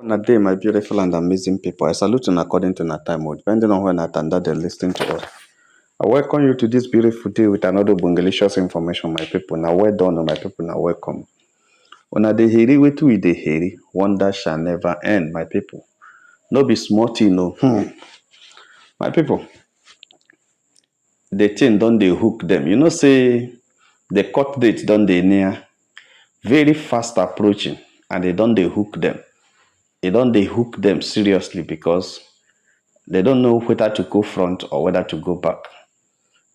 Good day, my beautiful and amazing people. I salute you according to our time mode, depending on when and that they're listening to us. I welcome you to this beautiful day with another bungalicious information, my people. Now, well done, my people. Now, welcome. Una de heri wetu we de heri, wonder shall never end, my people. No be small thing, no. My people, the thing don't they hook them. You know, say the court date don't they near, very fast approaching, and they don't they hook them. They don't they hook them seriously because they don't know whether to go front or whether to go back,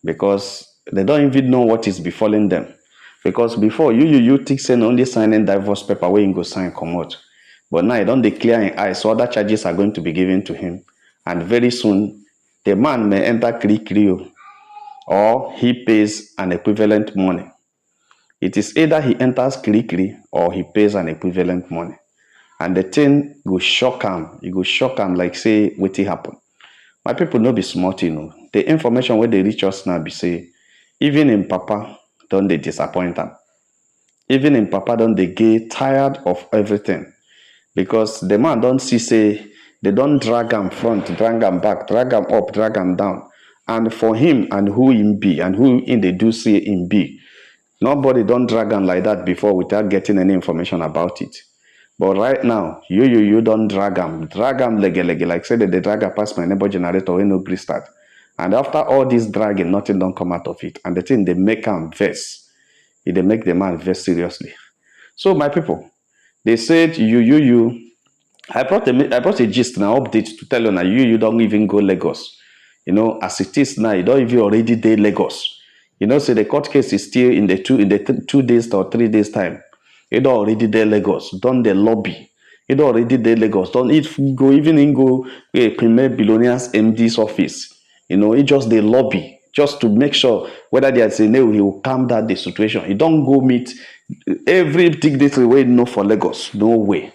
because they don't even know what is befalling them. Because before you think saying only signing divorce paper where you go sign come out, but now you don't declare in eyes, so other charges are going to be given to him, and very soon the man may enter Krio or he pays an equivalent money. It is either he enters Kiri or he pays an equivalent money, and the thing go shock him. It go shock him like say what happen. My people no be smart, you know. The information where they reach us now be say, even in Papa, don't they disappoint them. Even in Papa, don't they get tired of everything. Because the man don't see say, they don't drag him front, drag him back, drag him up, drag him down. And for him and who him be, and who in they do see him be, nobody don't drag him like that before without getting any information about it. But right now, you don't drag them lege, like say that they drag past my neighbor generator when no gree start. And after all this dragging, nothing don't come out of it. And the thing they make them vex. They make the man vex seriously. So my people, they said I brought a gist now update to tell you now you don't even go Lagos. You know, as it is now, you don't even already day Lagos. You know, say the court case is still in the 2 days or 3 days time. It already there Lagos, done the lobby. It already there Lagos, don't it go even in go Premier Billionaires MD's office. You know, it just the lobby, just to make sure whether there's a no, he will calm down the situation. He don't go meet every dignitary way no for Lagos, no way.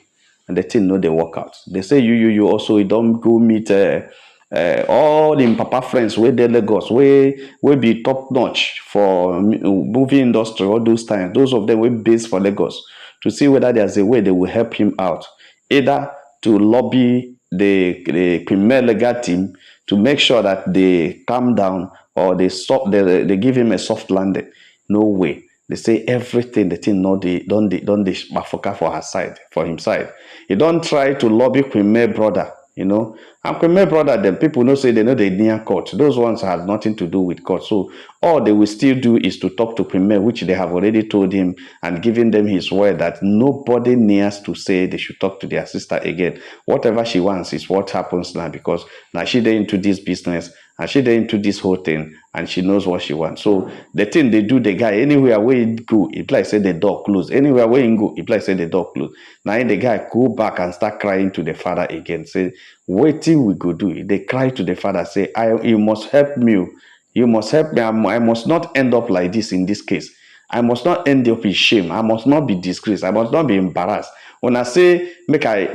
And the thing no they work out. They say you also don't go meet all the Papa friends where they Lagos, where be top notch for movie industry all those times. Those of them were based for Lagos to see whether there's a way they will help him out, either to lobby the premier legal team to make sure that they calm down or they give him a soft landing. No way. They say everything the thing no they don't mafoka for her side, for him side. He don't try to lobby Premier brother, you know. And Premier brother, then people know say they know they near court. Those ones have nothing to do with court. So all they will still do is to talk to Premier, which they have already told him and given them his word that nobody nears to say they should talk to their sister again. Whatever she wants is what happens now, because now she dey into this business and she dey into this whole thing and she knows what she wants. So the thing they do, the guy anywhere where he go, it like say the door close. Anywhere where he go, it like say the door close. Now the guy go back and start crying to the father again. Say, wait till we go do it. They cry to the father, say, you must help me. You must help me. I must not end up like this in this case. I must not end up in shame. I must not be disgraced. I must not be embarrassed. When I say make I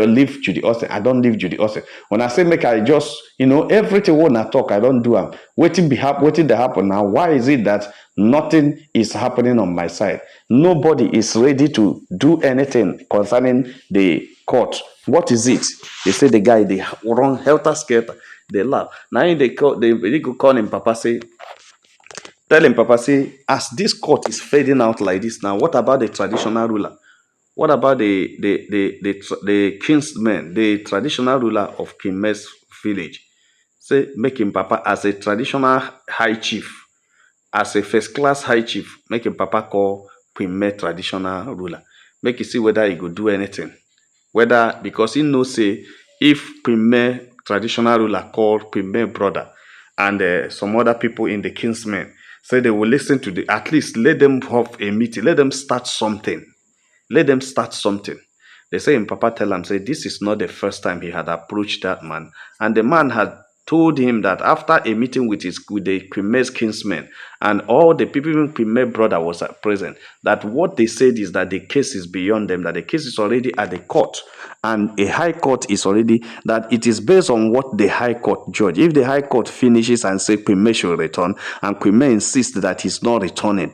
leave Judy Austin, I don't leave Judy Austin. When I say make I just, you know, everything when I talk, I don't do them. Waiting to happen now. Why is it that nothing is happening on my side? Nobody is ready to do anything concerning the court. What is it? They say the guy they run helter skelter. They laugh. Now they go call him Papa, say, tell him Papa, say, as this court is fading out like this now, what about the traditional ruler? What about the kinsman, the traditional ruler of Kimes village? Say, make him Papa as a traditional high chief, as a first class high chief, make him Papa call Kimes traditional ruler. Make you see whether he could do anything. Whether, because he knows, say, if Premier traditional ruler called Premier brother and some other people in the kinsmen, say they will listen to at least let them have a meeting, let them start something. Let them start something. They say, and Papa tell him, say, this is not the first time he had approached that man. And the man had told him that after a meeting with the Premier's kinsmen and all the people, even Premier brother was present, that what they said is that the case is beyond them, that the case is already at the court. And a high court is already, that it is based on what the high court judge. If the high court finishes and say Premier should return, and Premier insists that he's not returning,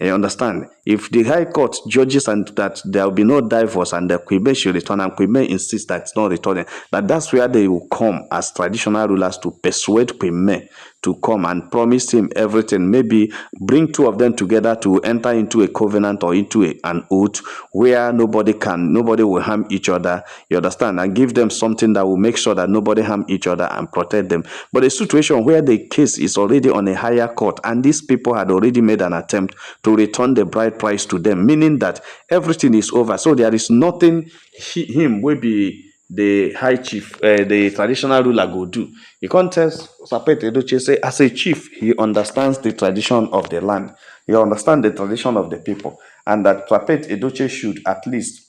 you understand? If the High Court judges and that there will be no divorce and the Queen should return and Queen insists that it's not returning, that's where they will come as traditional rulers to persuade Queen to come and promise him everything. Maybe bring two of them together to enter into a covenant or into an oath where nobody will harm each other. You understand? And give them something that will make sure that nobody harm each other and protect them. But a situation where the case is already on a higher court and these people had already made an attempt to return the bride price to them, meaning that everything is over. So there is nothing him will be the high chief, the traditional ruler go do. You can't tell Sapet Edochie say as a chief, he understands the tradition of the land. He understands the tradition of the people. And that Sapet Edochie should at least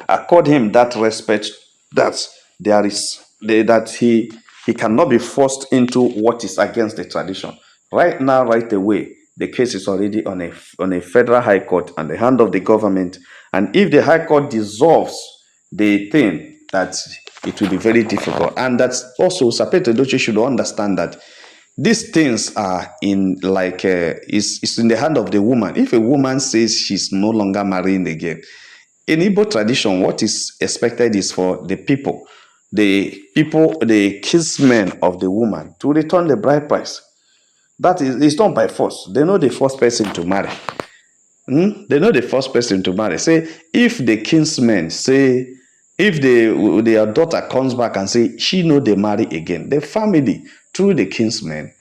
accord him that respect that that he cannot be forced into what is against the tradition. Right now, right away, the case is already on a federal high court and the hand of the government. And if the high court dissolves the thing, that it will be very difficult. And that's also Sapete Doche should understand that these things are in is in the hand of the woman. If a woman says she's no longer marrying again, in Igbo tradition, what is expected is for the kinsmen of the woman to return the bride price. That is, it's not by force. They know the first person to marry. They know the first person to marry. Say, if the kinsmen say, if their daughter comes back and say she know they marry again, the family through the kinsmen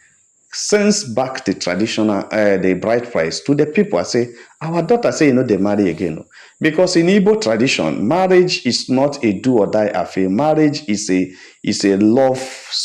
sends back the traditional the bride price to the people. I say, our daughter say, they marry again. Because in Igbo tradition, marriage is not a do or die affair. Marriage is a love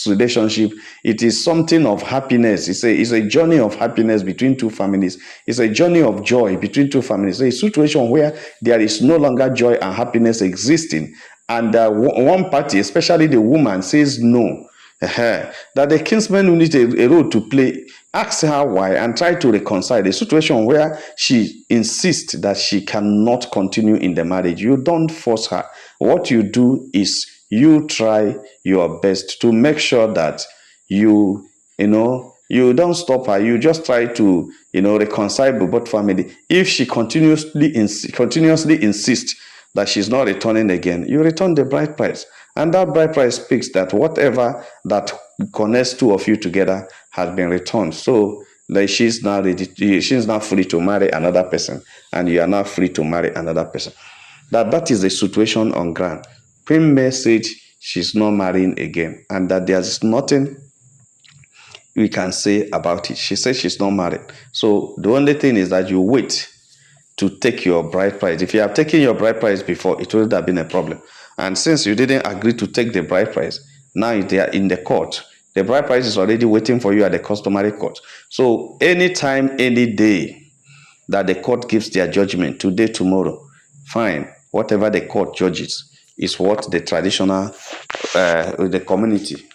relationship. It is something of happiness. It's a journey of happiness between two families. It's a journey of joy between two families. It's a situation where there is no longer joy and happiness existing. And one party, especially the woman, says no. That the kinsman will need a role to play. Ask her why and try to reconcile the situation where she insists that she cannot continue in the marriage. You don't force her. What you do is you try your best to make sure that you don't stop her. You just try to reconcile with both family. If she continuously insists that she's not returning again, you return the bride price. And that bride price speaks that whatever that connects two of you together has been returned. So that she's now free to marry another person, and you are now free to marry another person. That is the situation on ground. Queen May said she's not marrying again, and that there's nothing we can say about it. She said she's not married. So the only thing is that you wait to take your bride price. If you have taken your bride price before, it would have been a problem. And since you didn't agree to take the bride price, now they are in the court. The bride price is already waiting for you at the customary court. So anytime, any day that the court gives their judgment, today, tomorrow, fine. Whatever the court judges is what the traditional, the community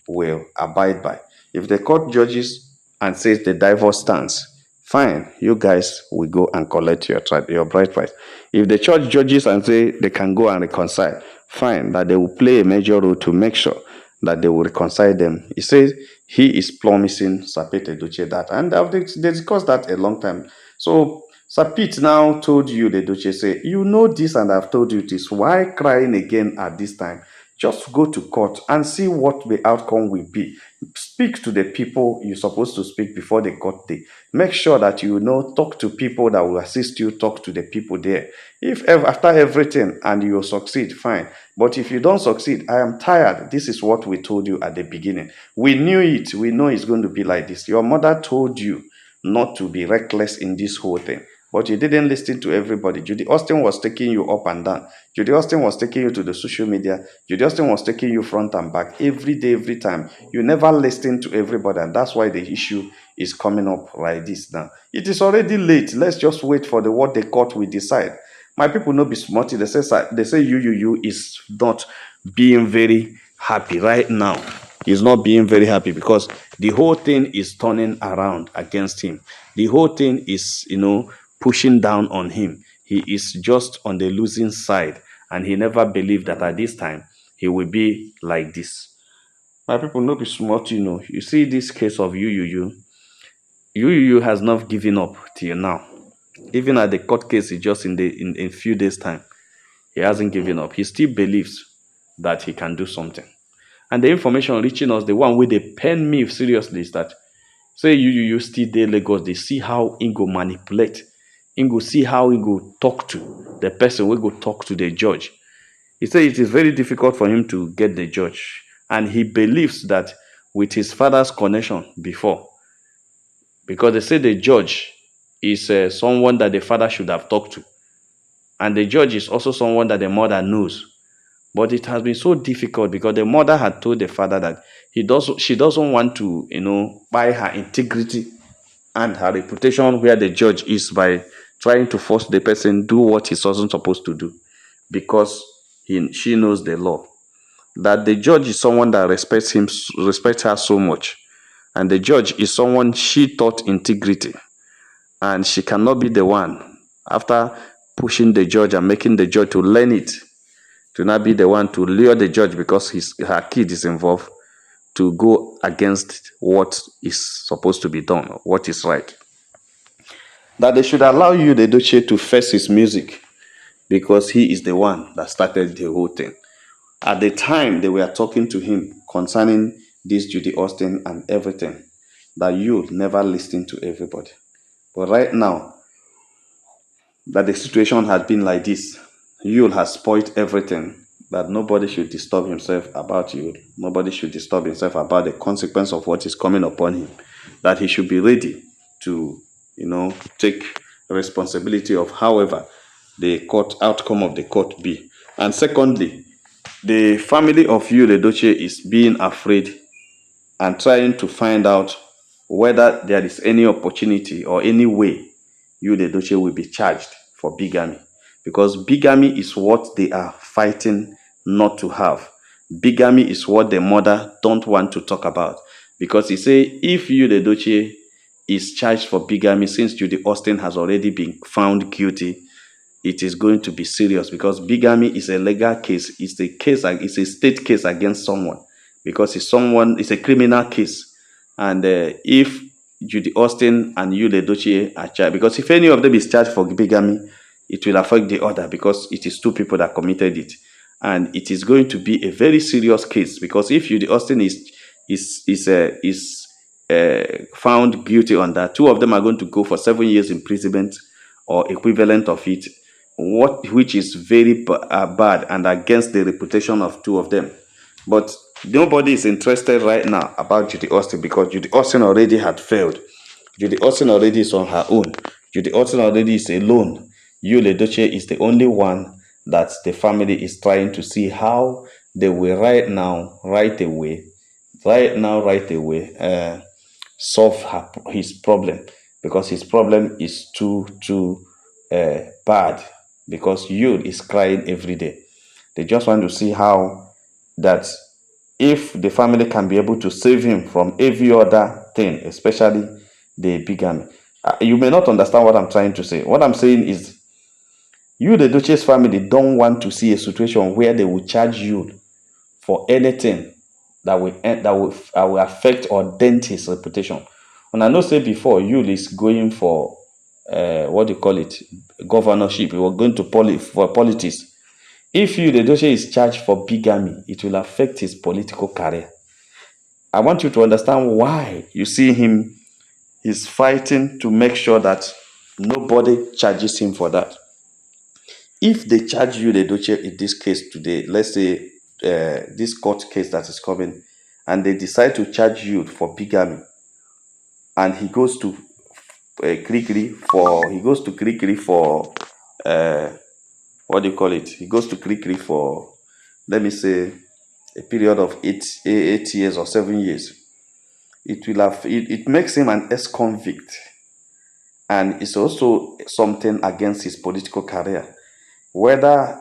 will abide by. If the court judges and says the divorce stands, fine, you guys will go and collect your bride price. If the church judges and say they can go and reconcile, fine, that they will play a major role to make sure that they will reconcile them. He says he is promising Sapit Edochie that, and they discussed that a long time. So Sapit now told you, the Edochie, say, you know this and I've told you this. Why crying again at this time? Just go to court and see what the outcome will be. Speak to the people you're supposed to speak before the court day. Make sure that talk to people that will assist you, talk to the people there. If after everything and you succeed, fine. But if you don't succeed, I am tired. This is what we told you at the beginning. We knew it. We know it's going to be like this. Your mother told you not to be reckless in this whole thing. But you didn't listen to everybody. Judy Austin was taking you up and down. Judy Austin was taking you to the social media. Judy Austin was taking you front and back every day, every time. You never listened to everybody, and that's why the issue is coming up like this now. It is already late. Let's just wait for what the court will decide. My people no be smarty. They say you is not being very happy right now. He's not being very happy because the whole thing is turning around against him. The whole thing is, pushing down on him. He is just on the losing side, and he never believed that at this time he will be like this. My people, no be smart, You see this case of you has not given up till now. even at the court case, is just in few days' time. He hasn't given up. He still believes that he can do something. And the information reaching us, the one way they pen me seriously is that say you still dey Lagos, they see how he go manipulate. He go see how he go talk to the person, we go talk to the judge. He said it is very difficult for him to get the judge. And he believes that with his father's connection before, because they say the judge is someone that the father should have talked to. And the judge is also someone that the mother knows. But it has been so difficult because the mother had told the father that she doesn't want to, buy her integrity and her reputation where the judge is by trying to force the person do what he's wasn't supposed to do because she knows the law. That the judge is someone that respects her so much. And the judge is someone she taught integrity. And she cannot be the one, after pushing the judge and making the judge to learn it, to not be the one to lure the judge because her kid is involved, to go against what is supposed to be done, what is right. That they should allow you, the Edochie, to face his music because he is the one that started the whole thing. At the time they were talking to him concerning this Judy Austin and everything, that you never listen to everybody. But right now, that the situation has been like this, Yul has spoiled everything, that nobody should disturb himself about Yul. Nobody should disturb himself about the consequence of what is coming upon him. That he should be ready to, take responsibility of however the court outcome of the court be. And secondly, the family of Yul Edochie is being afraid and trying to find out whether there is any opportunity or any way Yul Edochie will be charged for bigamy. Because bigamy is what they are fighting not to have. Bigamy is what the mother don't want to talk about. Because he say if Yul Edochie is charged for bigamy, since Judy Austin has already been found guilty, it is going to be serious because bigamy is a legal case. It's a state case against someone because it's a criminal case. And if Judy Austin and Yul Edochie are charged, because if any of them is charged for bigamy, it will affect the other because it is two people that committed it. And it is going to be a very serious case because if Judy Austin is found guilty on that, two of them are going to go for 7 years imprisonment or equivalent of it, which is very bad and against the reputation of two of them. But nobody is interested right now about Judy Austin because Judy Austin already had failed. Judy Austin already is on her own. Judy Austin already is alone. Yul Edochie is the only one that the family is trying to see how they will right away, solve his problem, because his problem is too bad, because Yul is crying every day. They just want to see how that if the family can be able to save him from every other thing, especially the bigamy. You may not understand what I'm trying to say. What I'm saying is, Yul Edochie's family don't want to see a situation where they will charge Yul for anything that will affect or dent his reputation. And I know say before Yul is going for governorship. He was going to for politics. If Yul Edochie is charged for bigamy, it will affect his political career. I want you to understand why you see him. He's fighting to make sure that nobody charges him for that. If they charge Yul Edochie in this case today, let's say this court case that is coming, and they decide to charge Yul for bigamy, and he goes to Krikri for he goes to Krikri for let me say a period of 8 years or 7 years. It makes him an ex-convict, and it's also something against his political career. Whether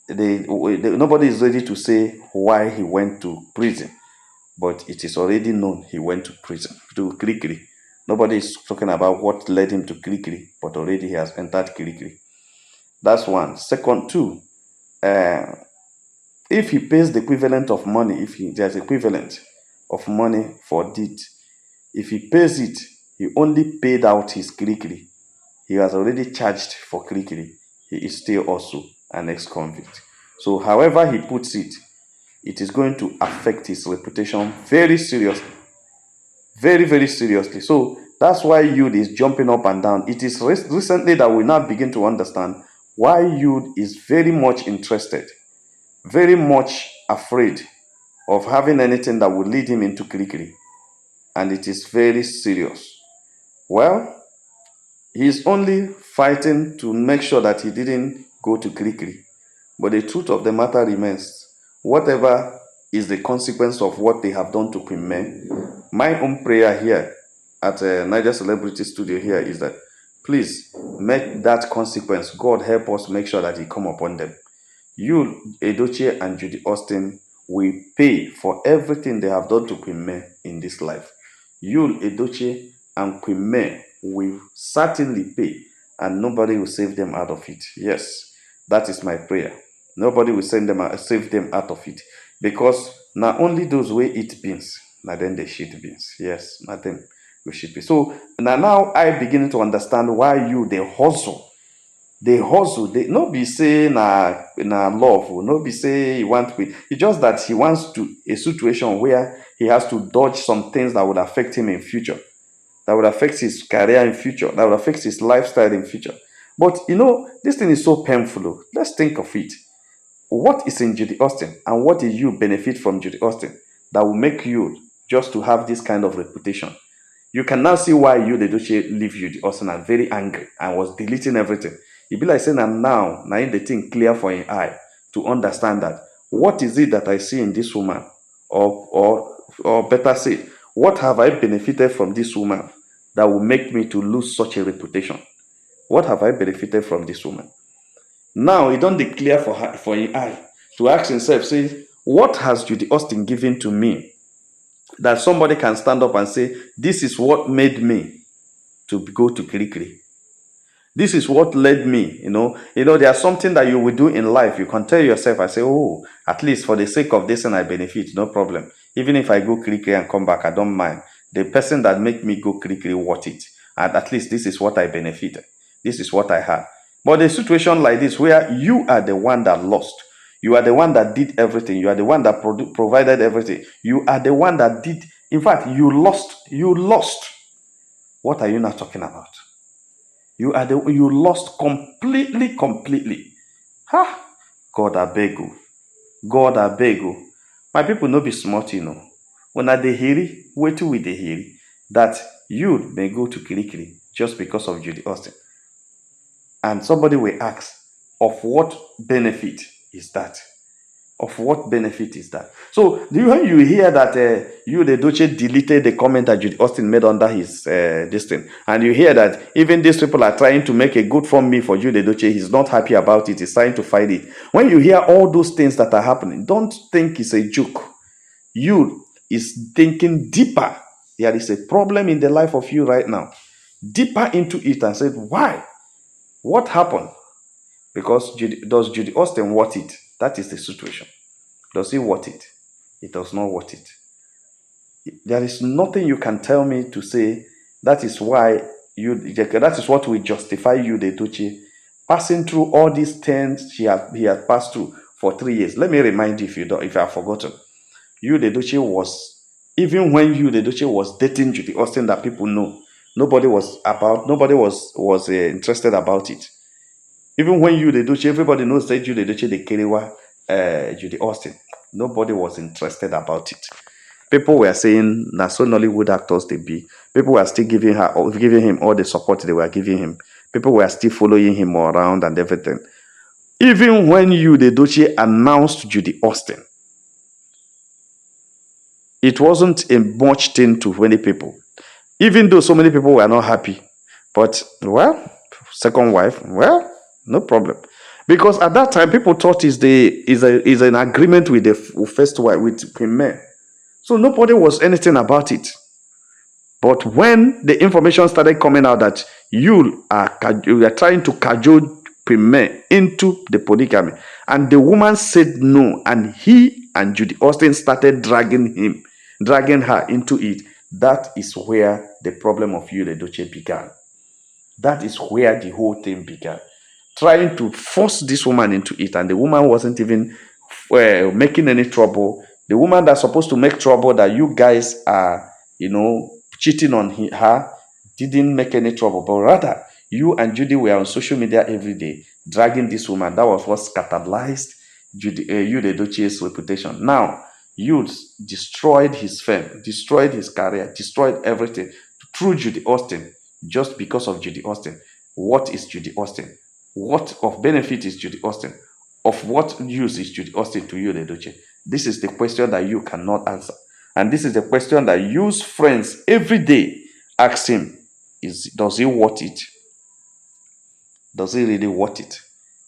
nobody is ready to say why he went to prison, but it is already known he went to prison, to Krikri. Nobody is talking about what led him to Krikri, but already he has entered Krikri. That's one. Second, two, if he pays the equivalent of money, there's equivalent of money for it, if he pays it, he only paid out his Krikri. he has already charged for Kirikiri. He is still also an ex-convict. So however he puts it, it is going to affect his reputation very seriously. Very, very seriously. So that's why youth is jumping up and down. It is recently that we now begin to understand why youth is very much interested, very much afraid of having anything that would lead him into Kirikiri. And it is very serious. Well, he's only fighting to make sure that he didn't go to Kirikiri. But the truth of the matter remains, whatever is the consequence of what they have done to Queen May, my own prayer here at Niger Celebrity Studio here is that please make that consequence. God help us make sure that He come upon them. You, Edochie and Judy Austin, will pay for everything they have done to Queen May in this life. You, Edochie and Queen May, will certainly pay, and nobody will save them out of it. Yes, that is my prayer. Nobody will save them out of it, because not only those who eat beans, now then they shit beans. Yes, not them will shit beans. So now I begin to understand why you they hustle. They hustle. They not be say na love, not be say he want to. It's just that he wants to a situation where he has to dodge some things that would affect him in future, that would affect his career in future, that would affect his lifestyle in future. But this thing is so painful. Let's think of it. What is in Judy Austin, and what did you benefit from Judy Austin that will make you just to have this kind of reputation? You can now see why you, the Edochie, leave Judy Austin and very angry and was deleting everything. It be like saying, and now in the thing clear for an eye to understand that what is it that I see in this woman, or better say, what have I benefited from this woman that will make me to lose such a reputation? What have I benefited from this woman? Now he don't declare for an eye to ask himself, say, what has Judy Austin given to me that somebody can stand up and say, this is what made me to go to Kirikiri. This is what led me, there's something that you will do in life. You can tell yourself, I say, oh, at least for the sake of this and I benefit, no problem. Even if I go Kirikiri and come back, I don't mind. The person that make me go Kirikiri worth it. And at least this is what I benefited. This is what I had. But a situation like this where you are the one that lost, you are the one that did everything, you are the one that provided everything, you are the one that did, in fact, you lost. What are you not talking about? You lost completely. Ha! God I beg you. God I beg you. My people no be smart, When I dey hear, wait till we dey hear that you may go to Kirikiri just because of Judy Austin. And somebody will ask, of what benefit is that? Of what benefit is that? So, when you hear that you, the Edochie, deleted the comment that Judy Austin made under his this thing, and you hear that even these people are trying to make a good from me for you, the Edochie, he's not happy about it, he's trying to fight it. When you hear all those things that are happening, don't think it's a joke. You is thinking deeper. There is a problem in the life of you right now. Deeper into it and said, why? What happened? Because does Judy Austin want it? That is the situation. Does he want it? It does not want it. There is nothing you can tell me to say that is why that is what will justify you, the Edochie, passing through all these things he has passed through for 3 years. Let me remind you, if you have forgotten, you, the Edochie, was, even when you, the Edochie, was dating Judy Austin, that people know, nobody was interested about it. Even when you, the Edochie, everybody knows that you, the Edochie, the Kerewa, Judy Austin, nobody was interested about it. People were saying, "Na so Nollywood actors they be." People were still giving him all the support they were giving him. People were still following him around and everything. Even when you, the Edochie, announced Judy Austin, it wasn't a much thing to many people. Even though so many people were not happy, but second wife, no problem. Because at that time, people thought is an agreement with the first wife, with Queen May. So nobody was anything about it. But when the information started coming out that you are trying to cajole Queen May into the polygamy, and the woman said no, and he and Judy Austin started dragging her into it, that is where the problem of you, the Edochie, began. That is where the whole thing began. Trying to force this woman into it, and the woman wasn't even making any trouble. The woman that's supposed to make trouble, that you guys are, cheating on her, didn't make any trouble, but rather you and Judy were on social media every day dragging this woman. That was what scandalized Edochie's reputation. Now, you destroyed his fame, destroyed his career, destroyed everything through Judy Austin, just because of Judy Austin. What is Judy Austin? What of benefit is Judy Austin? Of what use is Judy Austin to you, Edochie? This is the question that you cannot answer. And this is the question that you's friends every day ask him: does he want it? Does he really want it?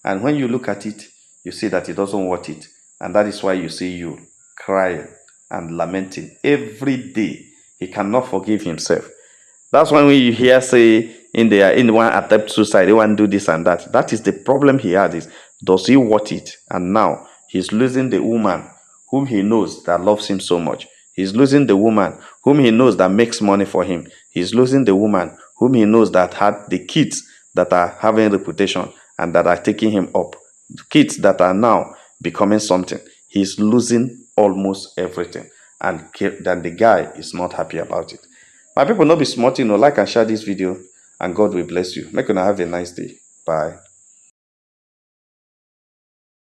And when you look at it, you see that he doesn't want it. And that is why you see you crying and lamenting every day. He cannot forgive himself. That's when you hear say in one attempt suicide, they want to do this and that. That is the problem he had, is does he want it? And now he's losing the woman whom he knows that loves him so much. He's losing the woman whom he knows that makes money for him. He's losing the woman whom he knows that had the kids that are having reputation and that are taking him up. Kids that are now becoming something. He's losing almost everything. And then the guy is not happy about it. My people, no be smart, like and share this video, and God will bless you. Make una have a nice day. Bye.